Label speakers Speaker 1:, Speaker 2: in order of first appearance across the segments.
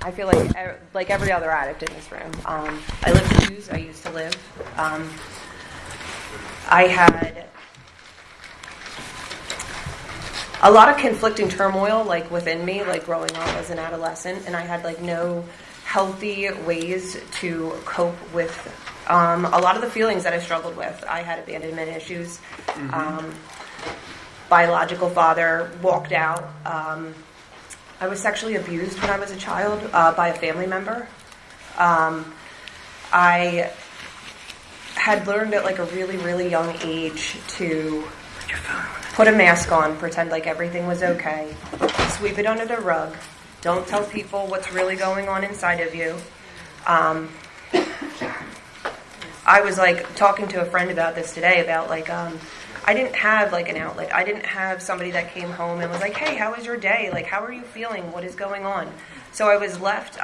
Speaker 1: I feel like every other addict in this room. I live to use. I used to live. I had a lot of conflicting turmoil, like within me, like growing up as an adolescent, and I had like no healthy ways to cope with a lot of the feelings that I struggled with. I had abandonment issues. Biological father walked out. I was sexually abused when I was a child by a family member. I had learned at like a really, really young age to put a mask on, pretend like everything was okay, sweep it under the rug, don't tell people what's really going on inside of you. I was like talking to a friend about this today about like I didn't have like an outlet. I didn't have somebody that came home and was like, hey, how was your day? Like, how are you feeling? What is going on? So I was left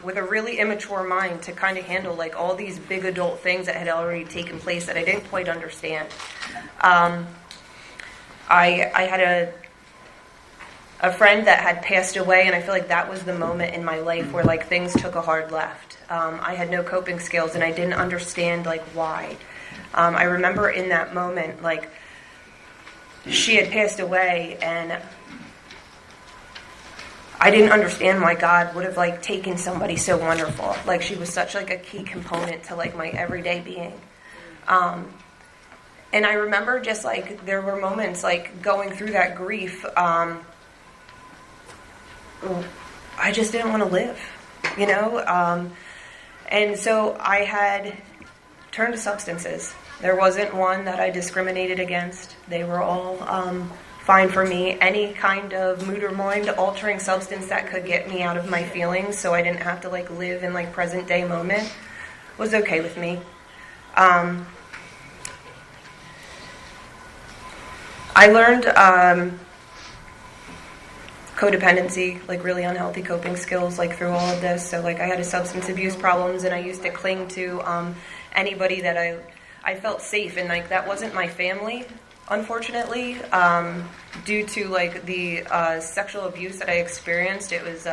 Speaker 1: with a really immature mind to kind of handle like all these big adult things that had already taken place that I didn't quite understand. I had a friend that had passed away, and I feel like that was the moment in my life where like things took a hard left. I had no coping skills, and I didn't understand like why. I remember in that moment, like, she had passed away, and I didn't understand why God would have like taken somebody so wonderful. Like, she was such like a key component to like my everyday being. And I remember just like there were moments like going through that grief. I just didn't want to live, you know? And so I had turned to substances. There wasn't one that I discriminated against. They were all fine for me. Any kind of mood or mind altering substance that could get me out of my feelings so I didn't have to like live in like present day moment was okay with me. I learned codependency, like really unhealthy coping skills, like through all of this. So like I had a substance abuse problems, and I used to cling to anybody that I felt safe, and like that wasn't my family, unfortunately, due to like the sexual abuse that I experienced. It was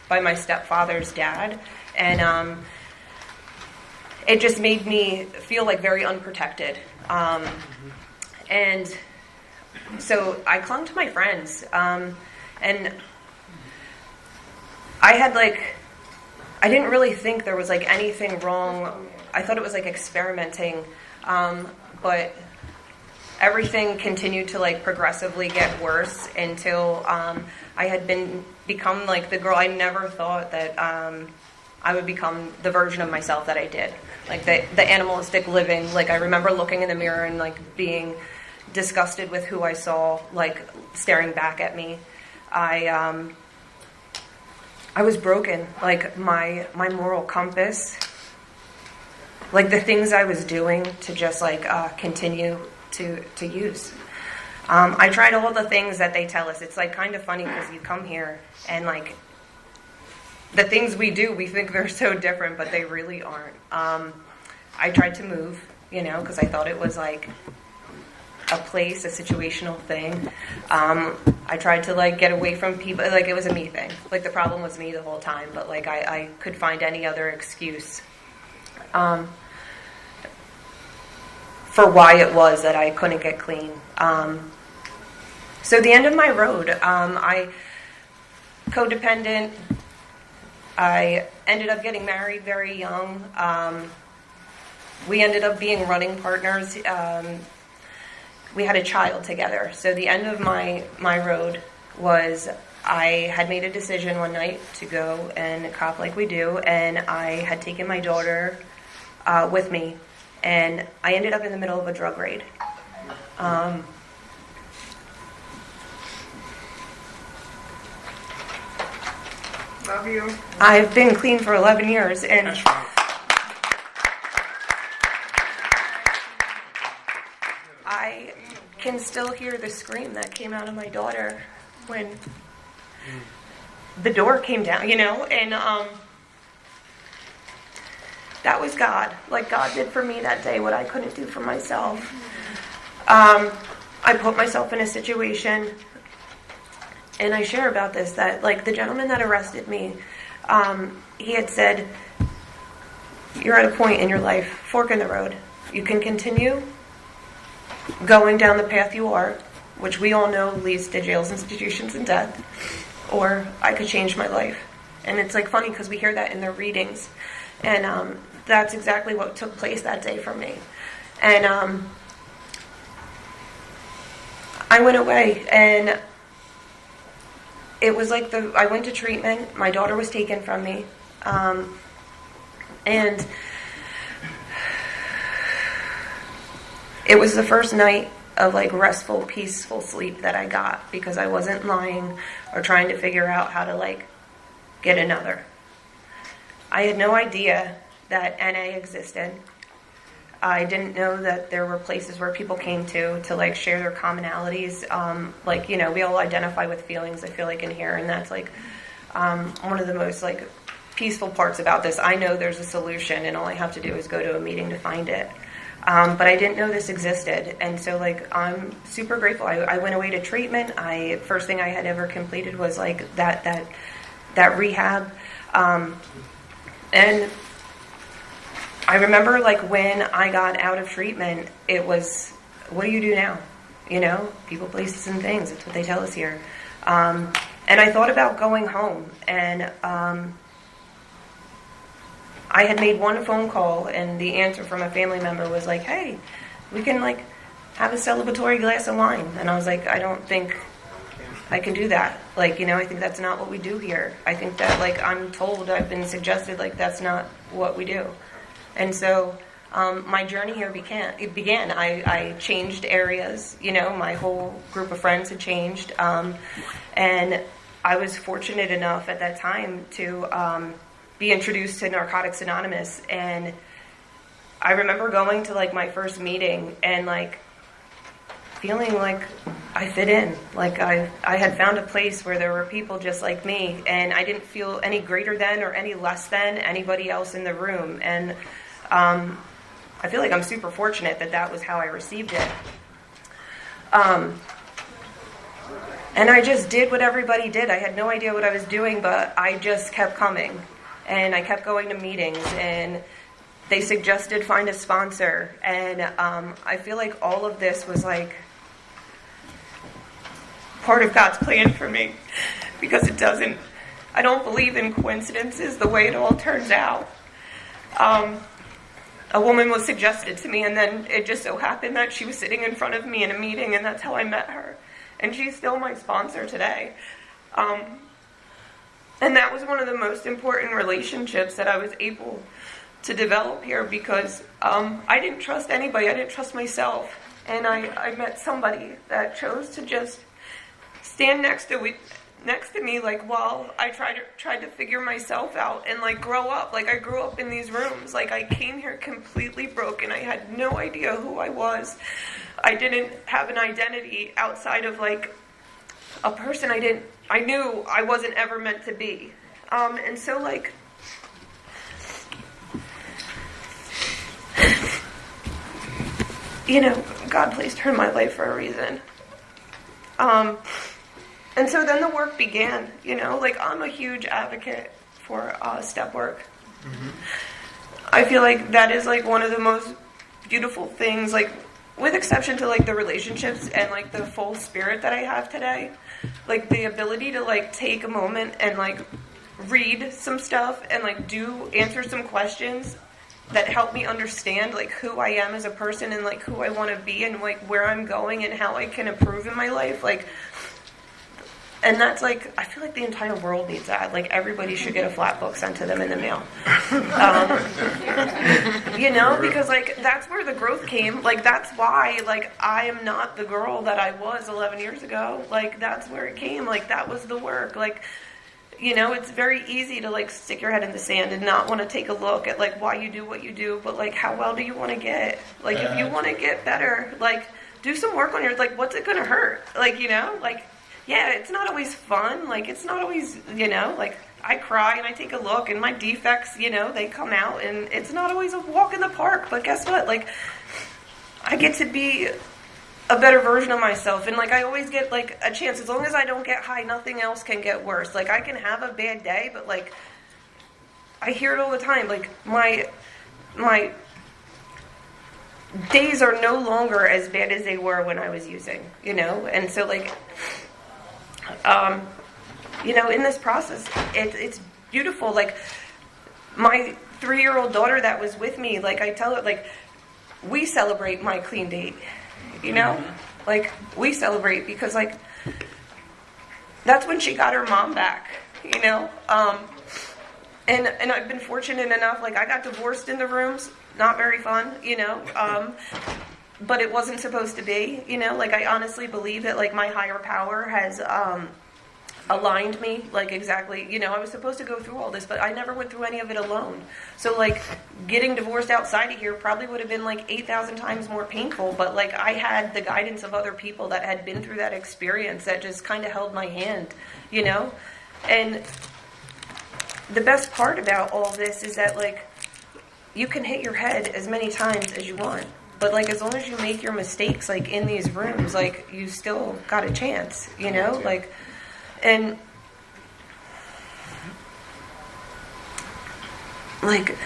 Speaker 1: by my stepfather's dad, and it just made me feel like very unprotected. And so I clung to my friends, and I had like, I didn't really think there was like anything wrong. I thought it was like experimenting, but everything continued to like progressively get worse until I had become like the girl. I never thought that I would become the version of myself that I did, like the animalistic living. Like I remember looking in the mirror and like being disgusted with who I saw, like staring back at me. I was broken, like my moral compass, like the things I was doing to just like continue to use. I tried all the things that they tell us. It's like kind of funny because you come here and like the things we do, we think they're so different, but they really aren't. I tried to move, you know, because I thought it was like a place, a situational thing. I tried to like get away from people, like it was a me thing. Like the problem was me the whole time, but like I could find any other excuse for why it was that I couldn't get clean. So the end of my road, I codependent. I ended up getting married very young. We ended up being running partners. We had a child together. So the end of my road was I had made a decision one night to go and cop like we do, and I had taken my daughter with me, and I ended up in the middle of a drug raid.
Speaker 2: Love you.
Speaker 1: I've been clean for 11 years, and
Speaker 2: That's right.
Speaker 1: I can still hear the scream that came out of my daughter when the door came down, you know, and that was God. Like God did for me that day what I couldn't do for myself. I put myself in a situation, and I share about this, that like the gentleman that arrested me, he had said, you're at a point in your life, fork in the road. You can continue going down the path you are, which we all know leads to jails, institutions, and death, or I could change my life. And it's like funny because we hear that in their readings. And that's exactly what took place that day for me. And I went away, and it was like I went to treatment. My daughter was taken from me. And it was the first night of like restful, peaceful sleep that I got because I wasn't lying or trying to figure out how to like get another. I had no idea that NA existed. I didn't know that there were places where people came to like share their commonalities. Like, you know, we all identify with feelings, I feel like, in here, and that's like one of the most like peaceful parts about this. I know there's a solution, and all I have to do is go to a meeting to find it. But I didn't know this existed, and so like I'm super grateful. I went away to treatment. First thing I had ever completed was like that rehab, and I remember like when I got out of treatment, it was, what do you do now? You know, people, places, and things. That's what they tell us here. And I thought about going home, and I had made one phone call, and the answer from a family member was like, hey, we can like have a celebratory glass of wine. And I was like, I don't think I can do that. Like, you know, I think that's not what we do here. I think that like I'm told, I've been suggested like that's not what we do. And so my journey here began. I changed areas, you know, my whole group of friends had changed. And I was fortunate enough at that time to be introduced to Narcotics Anonymous. And I remember going to like my first meeting and like feeling like I fit in. Like I had found a place where there were people just like me, and I didn't feel any greater than or any less than anybody else in the room. And I feel like I'm super fortunate that that was how I received it. And I just did what everybody did. I had no idea what I was doing, but I just kept coming. And I kept going to meetings, and they suggested find a sponsor. And I feel like all of this was like part of God's plan for me, because I don't believe in coincidences the way it all turns out. A woman was suggested to me, and then it just so happened that she was sitting in front of me in a meeting, and that's how I met her. And she's still my sponsor today. And that was one of the most important relationships that I was able to develop here, because I didn't trust anybody. I didn't trust myself. And I met somebody that chose to just stand next to me, like, while I tried to figure myself out and like grow up. Like, I grew up in these rooms. Like, I came here completely broken. I had no idea who I was. I didn't have an identity outside of like a person I knew I wasn't ever meant to be. And so like you know, God placed her in my life for a reason. And so then the work began, you know, like I'm a huge advocate for step work. Mm-hmm. I feel like that is like one of the most beautiful things, like with exception to like the relationships and like the full spirit that I have today, like the ability to like take a moment and like read some stuff and like answer some questions that help me understand like who I am as a person and like who I want to be and like where I'm going and how I can improve in my life. Like, and that's like, I feel like the entire world needs that. Like, everybody should get a flat book sent to them in the mail. You know, because like that's where the growth came. Like, that's why like I am not the girl that I was 11 years ago. Like, that's where it came. Like, that was the work. Like, you know, it's very easy to like stick your head in the sand and not want to take a look at like why you do what you do, but like how well do you want to get? Like, if you want to get better, like do some work on like what's it going to hurt? Like, you know, like, yeah, it's not always fun. Like, it's not always, you know, like I cry and I take a look and my defects, you know, they come out, and it's not always a walk in the park. But guess what? Like, I get to be a better version of myself. And like, I always get like a chance. As long as I don't get high, nothing else can get worse. Like, I can have a bad day, but like I hear it all the time. Like, my days are no longer as bad as they were when I was using, you know? And so, like, you know, in this process, it's beautiful. Like, my 3-year-old daughter that was with me, like, I tell her, like, we celebrate my clean date, you know? Like, we celebrate because, like, that's when she got her mom back, you know? And I've been fortunate enough, like, I got divorced in the rooms, not very fun, you know? But it wasn't supposed to be, you know? Like, I honestly believe that, like, my higher power has aligned me, like, exactly, you know, I was supposed to go through all this, but I never went through any of it alone. So, like, getting divorced outside of here probably would have been, like, 8,000 times more painful, but, like, I had the guidance of other people that had been through that experience that just kind of held my hand, you know? And the best part about all this is that, like, you can hit your head as many times as you want, but, like, as long as you make your mistakes, like, in these rooms, like, you still got a chance, you know? Like, and, like,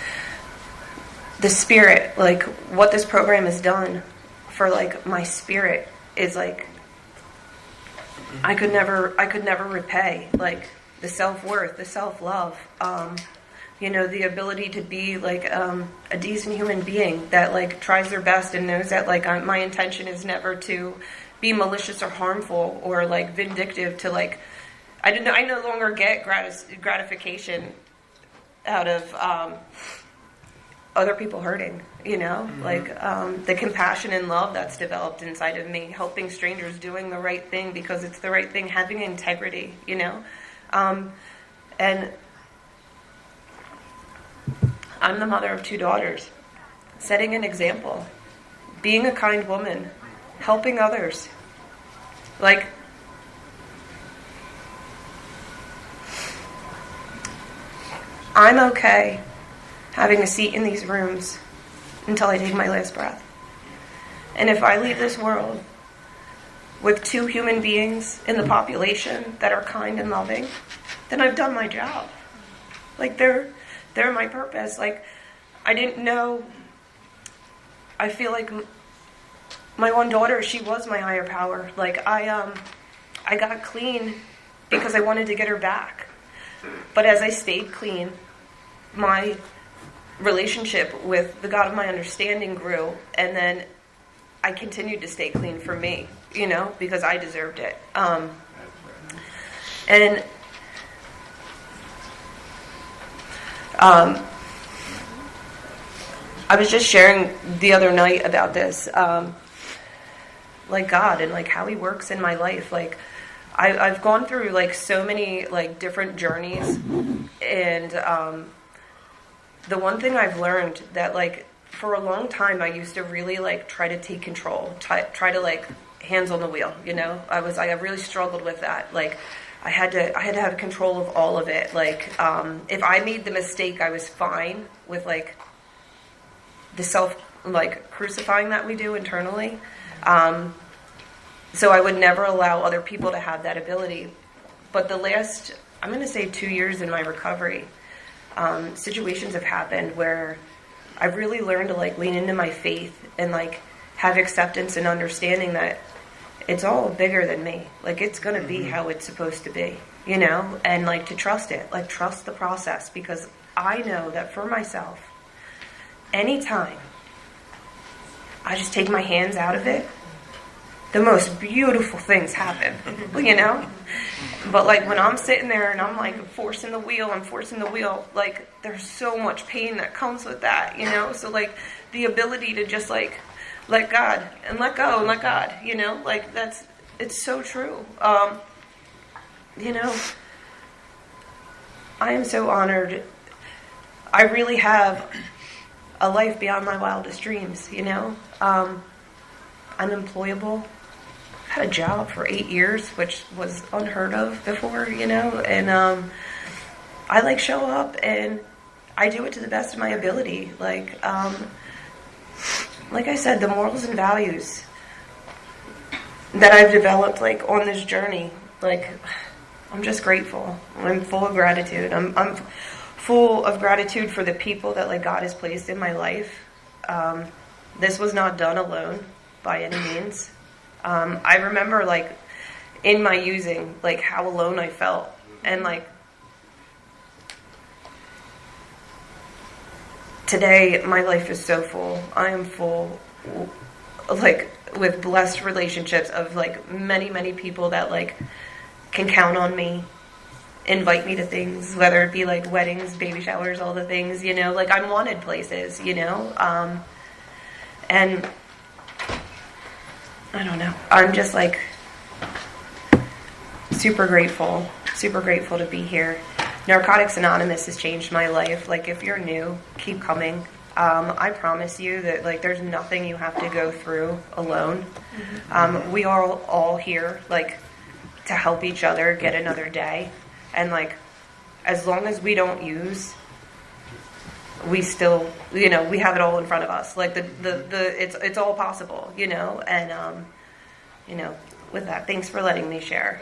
Speaker 1: the spirit, like, what this program has done for, like, my spirit is, like, I could never repay, like, the self-worth, the self-love, you know, the ability to be, like, a decent human being that, like, tries their best and knows that, like, my intention is never to be malicious or harmful or, like, vindictive to, like, I no longer get gratification out of other people hurting, you know? Mm-hmm. Like, the compassion and love that's developed inside of me, helping strangers, doing the right thing because it's the right thing, having integrity, you know? And I'm the mother of 2 daughters, setting an example, being a kind woman, helping others. Like, I'm okay having a seat in these rooms until I take my last breath. And if I leave this world with 2 human beings in the population that are kind and loving, then I've done my job. Like, they're my purpose. Like, I didn't know, I feel like my one daughter, she was my higher power. Like, I got clean because I wanted to get her back. But as I stayed clean, my relationship with the God of my understanding grew, and then I continued to stay clean for me, you know, because I deserved it. And I was just sharing the other night about this, like, God and, like, how He works in my life. Like, I've gone through, like, so many, like, different journeys, and the one thing I've learned that, like, for a long time I used to really, like, try to take control, try to, like, hands on the wheel, you know? I really struggled with that. Like, I had to have control of all of it. Like, if I made the mistake, I was fine with, like, the self, like, crucifying that we do internally. So I would never allow other people to have that ability. But the last, I'm going to say 2 years in my recovery, situations have happened where I've really learned to, like, lean into my faith and, like, have acceptance and understanding that it's all bigger than me. Like, it's going to be how it's supposed to be, you know? And, like, to trust it, like, trust the process, because I know that for myself, anytime I just take my hands out of it, the most beautiful things happen, you know? But, like, when I'm sitting there and I'm, like, forcing the wheel, like, there's so much pain that comes with that, you know? So, like, the ability to just, like, let God and let go and let God, you know? Like, it's so true. You know, I am so honored. I really have a life beyond my wildest dreams, you know? I'm employable. Had a job for 8 years, which was unheard of before, you know, and I, like, show up and I do it to the best of my ability. Like I said, the morals and values that I've developed, like, on this journey, like, I'm just grateful. I'm full of gratitude. I'm full of gratitude for the people that like God has placed in my life. This was not done alone by any means. I remember like in my using, like how alone I felt, and like today my life is so full. I am full, like with blessed relationships of like many people that like can count on me, invite me to things, whether it be like weddings, baby showers, all the things, you know, like I'm wanted places, you know, and I don't know, I'm just like super grateful to be here. Narcotics Anonymous has changed my life. Like if you're new, keep coming. I promise you that like there's nothing you have to go through alone. We are all here like to help each other get another day, and like as long as we don't use, we still, you know, we have it all in front of us. Like it's all possible, you know. And you know, with that, thanks for letting me share.